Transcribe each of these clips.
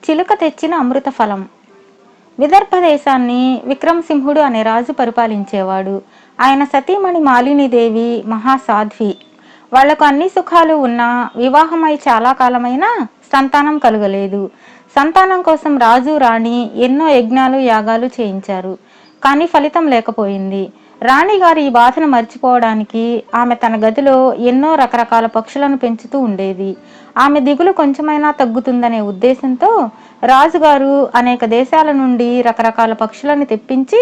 చిలుక తెచ్చిన అమృత ఫలం. విదర్భ దేశాన్ని విక్రమసింహుడు అనే రాజు పరిపాలించేవాడు. ఆయన సతీమణి మాలినీదేవి మహాసాధ్వి. వాళ్లకు అన్ని సుఖాలు ఉన్నా వివాహమై చాలా కాలమైనా సంతానం కలుగలేదు. సంతానం కోసం రాజు రాణి ఎన్నో యజ్ఞాలు యాగాలు చేయించారు. కానీ ఫలితం లేకపోయింది. రాణిగారు ఈ బాధను మర్చిపోవడానికి ఆమె తన గదిలో ఎన్నో రకరకాల పక్షులను పెంచుతూ ఉండేది. ఆమె దిగులు కొంచెమైనా తగ్గుతుందనే ఉద్దేశంతో రాజుగారు అనేక దేశాల నుండి రకరకాల పక్షులను తెప్పించి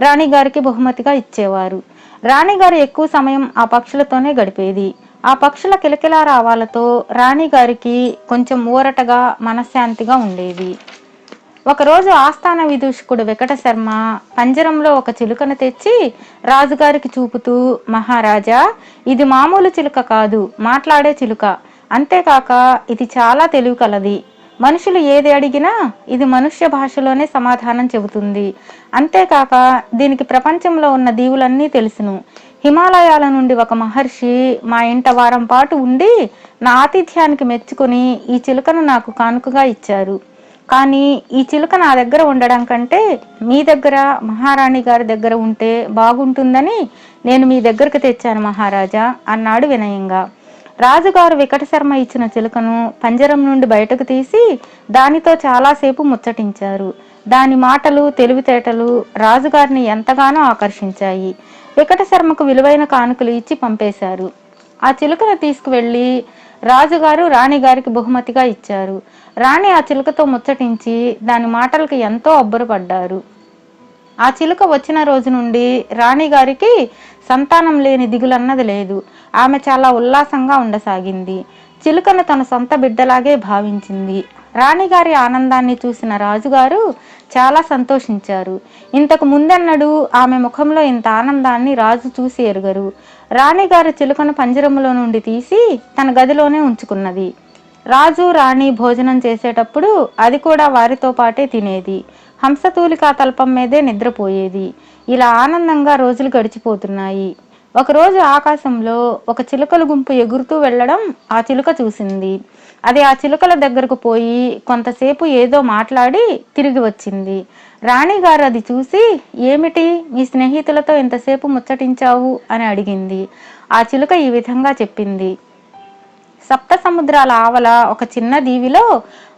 రాణిగారికి బహుమతిగా ఇచ్చేవారు. రాణిగారు ఎక్కువ సమయం ఆ పక్షులతోనే గడిపేది. ఆ పక్షుల కిలకిలా రావాలతో రాణిగారికి కొంచెం ఊరటగా మనశ్శాంతిగా ఉండేది. ఒకరోజు ఆస్థాన విదూషకుడు వెంకట శర్మ పంజరంలో ఒక చిలుకను తెచ్చి రాజుగారికి చూపుతూ, మహారాజా, ఇది మామూలు చిలుక కాదు, మాట్లాడే చిలుక. అంతేకాక ఇది చాలా తెలివి కలది. మనుషులు ఏది అడిగినా ఇది మనుష్య భాషలోనే సమాధానం చెబుతుంది. అంతేకాక దీనికి ప్రపంచంలో ఉన్న దీవులన్నీ తెలుసును. హిమాలయాల నుండి ఒక మహర్షి మా ఇంట వారం పాటు ఉండి నా ఆతిథ్యానికి మెచ్చుకుని ఈ చిలుకను నాకు కానుకగా ఇచ్చారు. కానీ ఈ చిలుక నా దగ్గర ఉండడం కంటే మీ దగ్గర, మహారాణి గారి దగ్గర ఉంటే బాగుంటుందని నేను మీ దగ్గరకు తెచ్చాను మహారాజా అన్నాడు వినయంగా. రాజుగారు వికట శర్మ ఇచ్చిన చిలుకను పంజరం నుండి బయటకు తీసి దానితో చాలాసేపు ముచ్చటించారు. దాని మాటలు తెలివితేటలు రాజుగారిని ఎంతగానో ఆకర్షించాయి. వికట శర్మకు విలువైన కానుకలు ఇచ్చి పంపేశారు. ఆ చిలుకను తీసుకువెళ్ళి రాజుగారు రాణిగారికి బహుమతిగా ఇచ్చారు. రాణి ఆ చిలుకతో ముచ్చటించి దాని మాటలకు ఎంతో అబ్బురపడ్డారు. ఆ చిలుక వచ్చిన రోజు నుండి రాణిగారికి సంతానం లేని దిగులన్నది లేదు. ఆమె చాలా ఉల్లాసంగా ఉండసాగింది. చిలుకను తన సొంత బిడ్డలాగే భావించింది. రాణిగారి ఆనందాన్ని చూసిన రాజుగారు చాలా సంతోషించారు. ఇంతకు ముందెన్నడూ ఆమె ముఖంలో ఇంత ఆనందాన్ని రాజు చూసి ఎరుగరు. రాణిగారు చిలుకను పంజరములో నుండి తీసి తన గదిలోనే ఉంచుకున్నది. రాజు రాణి భోజనం చేసేటప్పుడు అది కూడా వారితో పాటే తినేది. హంసతూలికా తల్పం మీదే నిద్రపోయేది. ఇలా ఆనందంగా రోజులు గడిచిపోతున్నాయి. ఒకరోజు ఆకాశంలో ఒక చిలుకల గుంపు ఎగురుతూ వెళ్ళడం ఆ చిలుక చూసింది. అది ఆ చిలుకల దగ్గరకు పోయి కొంతసేపు ఏదో మాట్లాడి తిరిగి వచ్చింది. రాణిగారు అది చూసి, ఏమిటి మీ స్నేహితులతో ఎంతసేపు ముచ్చటించావు అని అడిగింది. ఆ చిలుక ఈ విధంగా చెప్పింది. సప్త సముద్రాల ఆవల ఒక చిన్న దీవిలో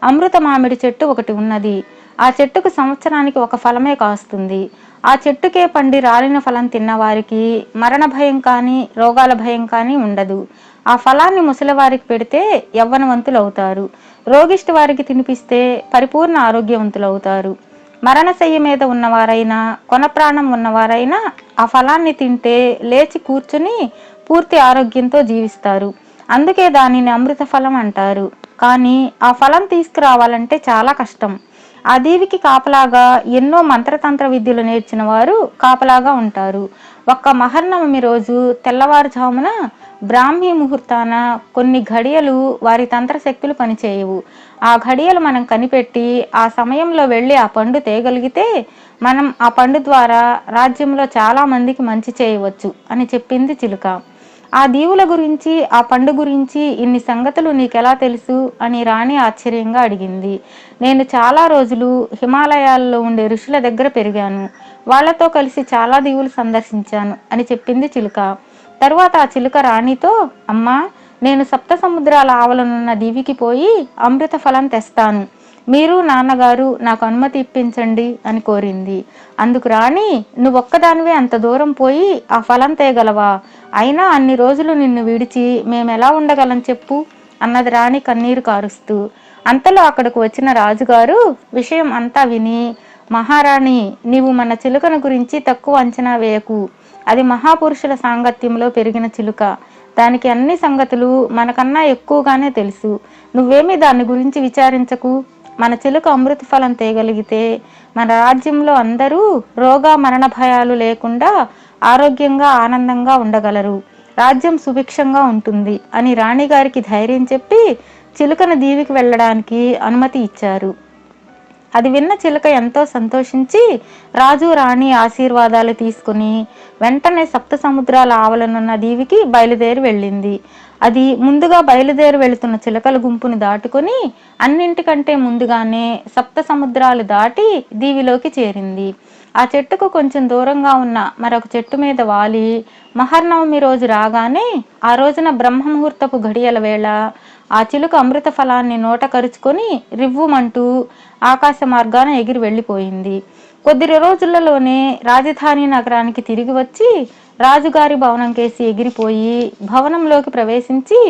అమృత మామిడి చెట్టు ఒకటి ఉన్నది. ఆ చెట్టుకు సంవత్సరానికి ఒక ఫలమే కాస్తుంది. ఆ చెట్టుకే పండి రాలిన ఫలం తిన్నవారికి మరణ భయం కానీ రోగాల భయం కానీ ఉండదు. ఆ ఫలాన్ని ముసలివారికి పెడితే యవ్వనవంతులవుతారు. రోగిష్టి వారికి తినిపిస్తే పరిపూర్ణ ఆరోగ్యవంతులవుతారు. మరణశయ్య మీద ఉన్నవారైనా కొన ప్రాణం ఉన్నవారైనా ఆ ఫలాన్ని తింటే లేచి కూర్చుని పూర్తి ఆరోగ్యంతో జీవిస్తారు. అందుకే దానిని అమృత ఫలం అంటారు. కానీ ఆ ఫలం తీసుకురావాలంటే చాలా కష్టం. ఆ దీవికి కాపలాగా ఎన్నో మంత్రతంత్ర విద్యలు నేర్చిన వారు కాపలాగా ఉంటారు. ఒక్క మహర్నవమి రోజు తెల్లవారుజామున బ్రాహ్మీ ముహూర్తాన కొన్ని ఘడియలు వారి తంత్రశక్తులు పనిచేయవు. ఆ ఘడియలు మనం కనిపెట్టి ఆ సమయంలో వెళ్ళి ఆ పండు తేగలిగితే మనం ఆ పండు ద్వారా రాజ్యంలో చాలా మందికి మంచి చేయవచ్చు అని చెప్పింది చిలుక. ఆ దీవుల గురించి ఆ పండు గురించి ఇన్ని సంగతులు నీకెలా తెలుసు అని రాణి ఆశ్చర్యంగా అడిగింది. నేను చాలా రోజులు హిమాలయాల్లో ఉండే ఋషుల దగ్గర పెరిగాను. వాళ్లతో కలిసి చాలా దీవులు సందర్శించాను అని చెప్పింది చిలుక. తరువాత ఆ చిలుక రాణితో, అమ్మా, నేను సప్త సముద్రాల ఆవలనున్న దీవికి పోయి అమృత ఫలం తెస్తాను. మీరు నాన్నగారు నాకు అనుమతి ఇప్పించండి అని కోరింది. అందుకు రాణి, నువ్వొక్కదానివే అంత దూరం పోయి ఆ ఫలం తేగలవా? అయినా అన్ని రోజులు నిన్ను విడిచి మేమెలా ఉండగలం చెప్పు అన్నది రాణి కన్నీరు కారుస్తూ. అంతలో అక్కడకు వచ్చిన రాజుగారు విషయం అంతా విని, మహారాణి, నీవు మన చిలుకను గురించి తక్కువ అంచనా వేయకు. అది మహాపురుషుల సాంగత్యంలో పెరిగిన చిలుక. దానికి అన్ని సంగతులు మనకన్నా ఎక్కువగానే తెలుసు. నువ్వేమీ దాని గురించి విచారించకు. మన చిలుక అమృత ఫలం తేగలిగితే మన రాజ్యంలో అందరూ రోగ మరణ భయాలు లేకుండా ఆరోగ్యంగా ఆనందంగా ఉండగలరు. రాజ్యం సుభిక్షంగా ఉంటుంది అని రాణిగారికి ధైర్యం చెప్పి చిలుకను దీవికి వెళ్ళడానికి అనుమతి ఇచ్చారు. అది విన్న చిలుక ఎంతో సంతోషించి రాజు రాణి ఆశీర్వాదాలు తీసుకుని వెంటనే సప్త సముద్రాల ఆవలనున్న దీవికి బయలుదేరి వెళ్ళింది. అది ముందుగా బయలుదేరి వెళుతున్న చిలకల గుంపుని దాటుకొని అన్నింటికంటే ముందుగానే సప్త సముద్రాలు దాటి దీవిలోకి చేరింది. ఆ చెట్టుకు కొంచెం దూరంగా ఉన్న మరొక చెట్టు మీద వాలి మహర్నవమి రోజు రాగానే ఆ రోజున బ్రహ్మముహూర్తపు ఘడియల వేళ ఆ చిలుక అమృత ఫలాన్ని నోట కరుచుకొని రివ్వుమంటూ ఆకాశ మార్గాన ఎగిరి వెళ్ళిపోయింది. కొద్ది రోజులలోనే రాజధాని నగరానికి తిరిగి వచ్చి రాజుగారి భవనం కేసి ఎగిరిపోయి భవనంలోకి ప్రవేశించి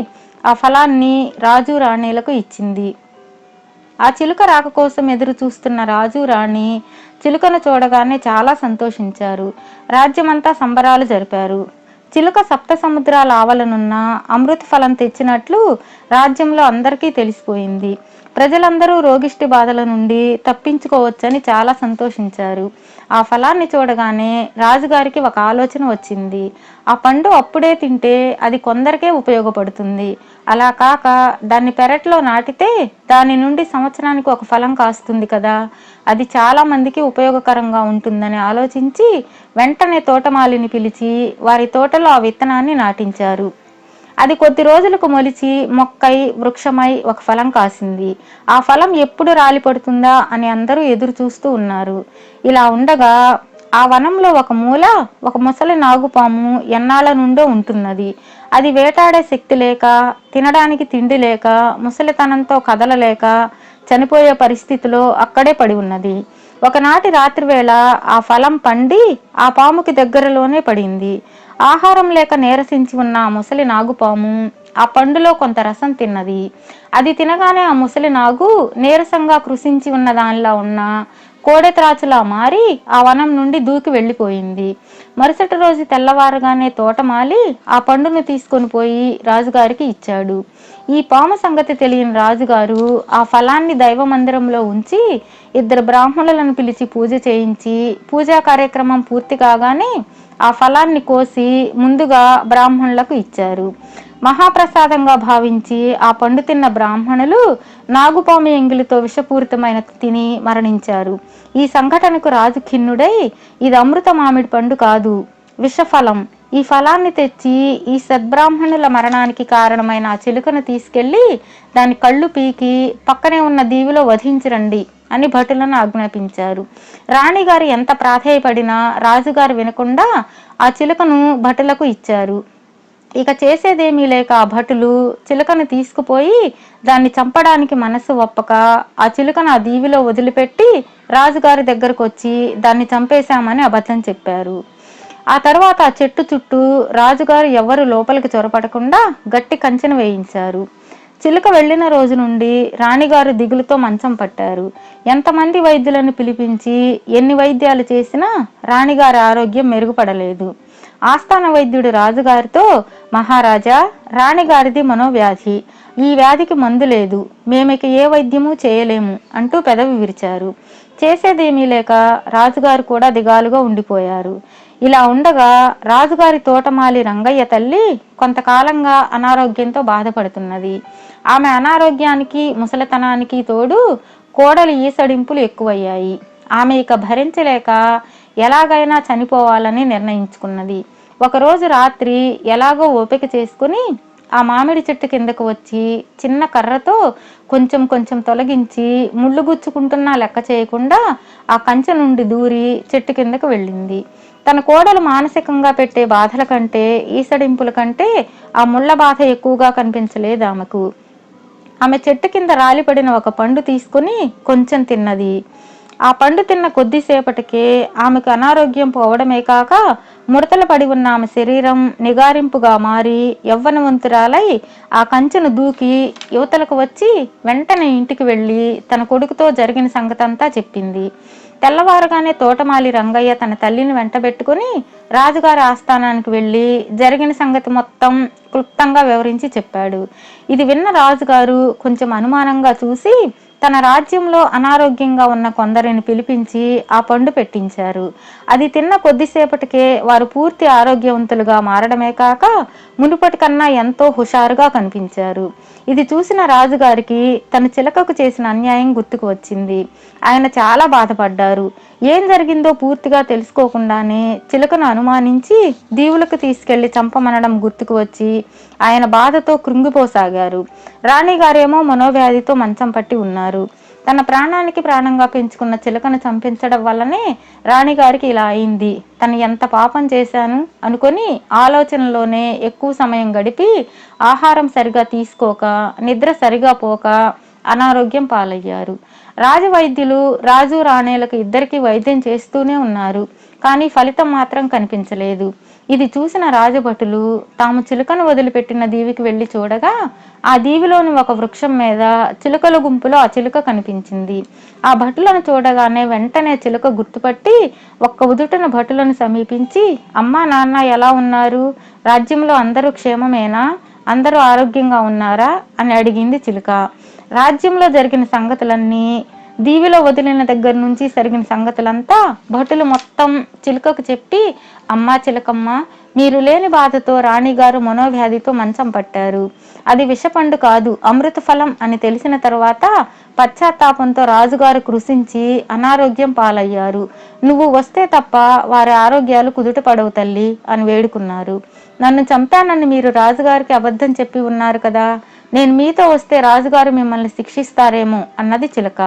ఆ ఫలాన్ని రాజు రాణీలకు ఇచ్చింది. ఆ చిలుక రాక కోసం ఎదురు చూస్తున్న రాజు రాణి చిలుకను చూడగానే చాలా సంతోషించారు. రాజ్యమంతా సంబరాలు జరిపారు. చిలుక సప్త సముద్రాల ఆవలనున్న అమృత ఫలం తెచ్చినట్లు రాజ్యంలో అందరికీ తెలిసిపోయింది. ప్రజలందరూ రోగిష్టి బాధల నుండి తప్పించుకోవచ్చని చాలా సంతోషించారు. ఆ ఫలాన్ని చూడగానే రాజుగారికి ఒక ఆలోచన వచ్చింది. ఆ పండు అప్పుడే తింటే అది కొందరికే ఉపయోగపడుతుంది. అలా కాక దాన్ని పెరట్లో నాటితే దాని నుండి సంవత్సరానికి ఒక ఫలం కాస్తుంది కదా, అది చాలా మందికి ఉపయోగకరంగా ఉంటుందని ఆలోచించి వెంటనే తోటమాలిని పిలిచి వారి తోటలో ఆ విత్తనాన్ని నాటించారు. అది కొద్ది రోజులకు మొలిచి మొక్కై వృక్షమై ఒక ఫలం కాసింది. ఆ ఫలం ఎప్పుడు రాలిపడుతుందా అని అందరూ ఎదురు చూస్తూ ఉన్నారు. ఇలా ఉండగా ఆ వనంలో ఒక మూల ఒక ముసలి నాగుపాము ఎన్నాళ్ళ నుండో ఉంటున్నది. అది వేటాడే శక్తి లేక, తినడానికి తిండి లేక, ముసలితనంతో కదలలేక చనిపోయే పరిస్థితిలో అక్కడే పడి ఉన్నది. ఒకనాటి రాత్రివేళ ఆ ఫలం పండి ఆ పాముకి దగ్గరలోనే పడింది. ఆహారం లేక నీరసించి ఉన్న ఆ ముసలి నాగుపాము ఆ పండులో కొంత రసం తిన్నది. అది తినగానే ఆ ముసలి నాగు నీరసంగా కృషించి ఉన్న దానిలా ఉన్న కోడెత్రాచులా మారి ఆ వనం నుండి దూకి వెళ్ళిపోయింది. మరుసటి రోజు తెల్లవారుగానే తోటమాలి ఆ పండును తీసుకొని పోయి రాజుగారికి ఇచ్చాడు. ఈ పాము సంగతి తెలియని రాజుగారు ఆ ఫలాన్ని దైవ మందిరంలో ఉంచి 2 బ్రాహ్మణులను పిలిచి పూజ చేయించి పూజా కార్యక్రమం పూర్తి కాగానే ఆ ఫలాన్ని కోసి ముందుగా బ్రాహ్మణులకు ఇచ్చారు. మహాప్రసాదంగా భావించి ఆ పండు తిన్న బ్రాహ్మణులు నాగుపాము ఎంగిలితో విషపూరితమైన తిని మరణించారు. ఈ సంఘటనకు రాజు ఖిన్నుడై ఇది అమృత మామిడి పండు కాదు, విషఫలం. ఈ ఫలాన్ని తెచ్చి ఈ సద్బ్రాహ్మణుల మరణానికి కారణమైన ఆ చిలుకను తీసుకెళ్లి దాని కళ్ళు పీకి పక్కనే ఉన్న దీవిలో వధించిరండి అని భటులను ఆజ్ఞాపించారు. రాణిగారు ఎంత ప్రాధేయపడినా రాజుగారు వినకుండా ఆ చిలుకను భటులకు ఇచ్చారు. ఇక చేసేదేమీ లేక ఆ భటులు చిలుకను తీసుకుపోయి దాన్ని చంపడానికి మనసు ఒప్పక ఆ చిలుకను ఆ దీవిలో వదిలిపెట్టి రాజుగారి దగ్గరకు వచ్చి దాన్ని చంపేశామని అబద్ధం చెప్పారు. ఆ తర్వాత ఆ చెట్టు చుట్టూ రాజుగారు ఎవ్వరు లోపలికి చొరపడకుండా గట్టి కంచెను వేయించారు. చిలుక వెళ్లిన రోజు నుండి రాణిగారు దిగులుతో మంచం పట్టారు. ఎంతమంది వైద్యులను పిలిపించి ఎన్ని వైద్యాలు చేసినా రాణిగారి ఆరోగ్యం మెరుగుపడలేదు. ఆస్థాన వైద్యుడు రాజుగారితో, మహారాజా, రాణిగారిది మనోవ్యాధి, ఈ వ్యాధికి మందు లేదు, మేమిక ఏ వైద్యము చేయలేము అంటూ పెదవి విరిచారు. చేసేదేమీ లేక రాజుగారు కూడా దిగాలుగా ఉండిపోయారు. ఇలా ఉండగా రాజుగారి తోటమాలి రంగయ్య తల్లి కొంతకాలంగా అనారోగ్యంతో బాధపడుతున్నది. ఆమె అనారోగ్యానికి ముసలితనానికి తోడు కోడలి ఈసడింపులు ఎక్కువయ్యాయి. ఆమె ఇక భరించలేక ఎలాగైనా చనిపోవాలని నిర్ణయించుకున్నది. ఒకరోజు రాత్రి ఎలాగో ఓపిక చేసుకుని ఆ మామిడి చెట్టు కిందకు వచ్చి చిన్న కర్రతో కొంచెం కొంచెం తొలగించి ముళ్ళు గుచ్చుకుంటున్నా లెక్క చేయకుండా ఆ కంచె నుండి దూరి చెట్టు కిందకు వెళ్ళింది. తన కోడలు మానసికంగా పెట్టే బాధల కంటే ఈసడింపుల కంటే ఆ ముళ్ళ బాధ ఎక్కువగా కనిపించలేదు ఆమెకు. ఆమె చెట్టు కింద రాలిపడిన ఒక పండు తీసుకుని కొంచెం తిన్నది. ఆ పండు తిన్న కొద్దిసేపటికే ఆమెకు అనారోగ్యం పోవడమే కాక ముడతలు పడి ఉన్న ఆమె శరీరం నిగారింపుగా మారి యవ్వనవంతురాలై ఆ కంచెను దూకి యువతలకు వచ్చి వెంటనే ఇంటికి వెళ్ళి తన కొడుకుతో జరిగిన సంగతంతా చెప్పింది. తెల్లవారుగానే తోటమాలి రంగయ్య తన తల్లిని వెంటబెట్టుకుని రాజుగారి ఆస్థానానికి వెళ్ళి జరిగిన సంగతి మొత్తం క్లుప్తంగా వివరించి చెప్పాడు. ఇది విన్న రాజుగారు కొంచెం అనుమానంగా చూసి తన రాజ్యంలో అనారోగ్యంగా ఉన్న కొందరిని పిలిపించి ఆ పండు పెట్టించారు. అది తిన్న కొద్దిసేపటికే వారు పూర్తి ఆరోగ్యవంతులుగా మారడమే కాక మునుపటి కన్నా ఎంతో హుషారుగా కనిపించారు. ఇది చూసిన రాజుగారికి తన చిలకకు చేసిన అన్యాయం గుర్తుకు వచ్చింది. ఆయన చాలా బాధపడ్డారు. ఏం జరిగిందో పూర్తిగా తెలుసుకోకుండానే చిలకను అనుమానించి దీవులకు తీసుకెళ్లి చంపమనడం గుర్తుకు వచ్చి ఆయన బాధతో కృంగిపోసాగారు. రాణిగారేమో మనోవ్యాధితో మంచం పట్టి ఉన్నారు. తన ప్రాణానికి ప్రాణంగా పెంచుకున్న చిలకను చంపించడం వల్లనే రాణిగారికి ఇలా అయింది, తను ఎంత పాపం చేశాను అనుకొని ఆలోచనలోనే ఎక్కువ సమయం గడిపి ఆహారం సరిగా తీసుకోక, నిద్ర సరిగా పోక అనారోగ్యం పాలయ్యారు. రాజవైద్యులు రాజు రాణేలకు ఇద్దరికి వైద్యం చేస్తూనే ఉన్నారు, కానీ ఫలితం మాత్రం కనిపించలేదు. ఇది చూసిన రాజభటులు తాము చిలుకను వదిలిపెట్టిన దీవికి వెళ్లి చూడగా ఆ దీవిలోని ఒక వృక్షం మీద చిలుకల గుంపులో ఆ చిలుక కనిపించింది. ఆ భటులను చూడగానే వెంటనే చిలుక గుర్తుపట్టి ఒక్క ఉదుటన భటులను సమీపించి, అమ్మా నాన్న ఎలా ఉన్నారు? రాజ్యంలో అందరూ క్షేమమేనా? అందరూ ఆరోగ్యంగా ఉన్నారా అని అడిగింది చిలుక. రాజ్యంలో జరిగిన సంగతులన్నీ, దీవిలో వదిలిన దగ్గర నుంచి జరిగిన సంగతులంతా భటులు మొత్తం చిలుకకు చెప్పి, అమ్మా చిలకమ్మ, మీరు లేని బాధతో రాణిగారు మనోవ్యాధితో మంచం పట్టారు. అది విషపండు కాదు, అమృత ఫలం అని తెలిసిన తర్వాత పశ్చాత్తాపంతో రాజుగారు కృషించి అనారోగ్యం పాలయ్యారు. నువ్వు వస్తే తప్ప వారి ఆరోగ్యాలు కుదుట పడవు తల్లి అని వేడుకున్నారు. నన్ను చంపానని మీరు రాజుగారికి అబద్ధం చెప్పి ఉన్నారు కదా, నేను మీతో వస్తే రాజుగారు మిమ్మల్ని శిక్షిస్తారేమో అన్నది చిలక.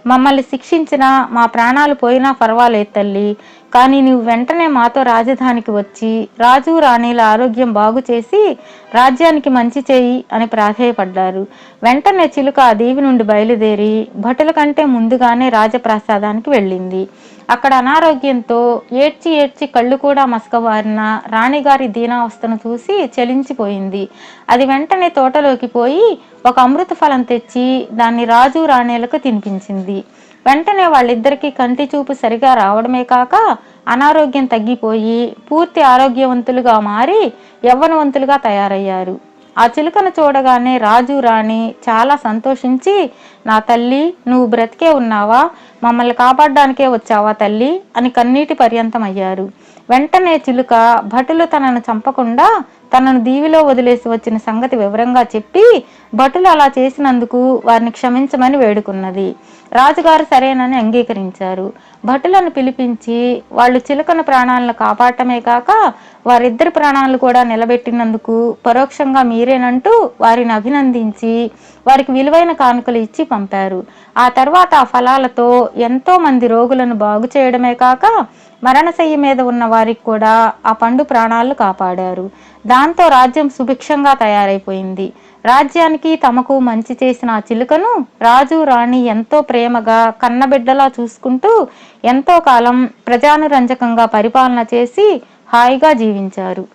మమ్మల్ని శిక్షించినా మా ప్రాణాలు పోయినా పర్వాలేదు తల్లి, కానీ నువ్వు వెంటనే మాతో రాజధానికి వచ్చి రాజు రాణిల ఆరోగ్యం బాగు చేసి రాజ్యానికి మంచి చేయి అని ప్రాధేయపడ్డారు. వెంటనే చిలుక ఆ దీవి నుండి బయలుదేరి భటుల కంటే ముందుగానే రాజప్రాసాదానికి వెళ్ళింది. అక్కడ అనారోగ్యంతో ఏడ్చి ఏడ్చి కళ్ళు కూడా మసకవారిన రాణిగారి దీనావస్థను చూసి చలించిపోయింది. అది వెంటనే తోటలోకి పోయి ఒక అమృత ఫలం తెచ్చి దాన్ని రాజు రాణేలకు తినిపించింది. వెంటనే వాళ్ళిద్దరికీ కంటి చూపు సరిగా రావడమే కాక అనారోగ్యం తగ్గిపోయి పూర్తి ఆరోగ్యవంతులుగా మారి యవ్వనవంతులుగా తయారయ్యారు. ఆ చిలుకను చూడగానే రాజు రాణి చాలా సంతోషించి, నా తల్లి, నువ్వు బ్రతికే ఉన్నావా? మమ్మల్ని కాపాడడానికే వచ్చావా తల్లి అని కన్నీటి పర్యంతమయ్యారు. వెంటనే చిలుక భటులు తనను చంపకుండా తనను దీవిలో వదిలేసి వచ్చిన సంగతి వివరంగా చెప్పి భటులు అలా చేసినందుకు వారిని క్షమించమని వేడుకున్నది. రాజుగారు సరేనని అంగీకరించారు. భటులను పిలిపించి వాళ్ళు చిలుకను ప్రాణాలను కాపాడటమే కాక వారిద్దరి ప్రాణాలు కూడా నిలబెట్టినందుకు పరోక్షంగా మీరేనంటూ వారిని అభినందించి వారికి విలువైన కానుకలు ఇచ్చి పంపారు. ఆ తర్వాత ఆ ఫలాలతో ఎంతో మంది రోగులను బాగు చేయడమే కాక మరణశయ్య మీద ఉన్న వారికి కూడా ఆ పండు ప్రాణాలు కాపాడారు. దాంతో రాజ్యం సుభిక్షంగా తయారైపోయింది. రాజ్యానికి తమకు మంచి చేసిన ఆ చిలుకను రాజు రాణి ఎంతో ప్రేమగా కన్నబిడ్డలా చూసుకుంటూ ఎంతో కాలం ప్రజానురంజకంగా పరిపాలన చేసి హాయిగా జీవించారు.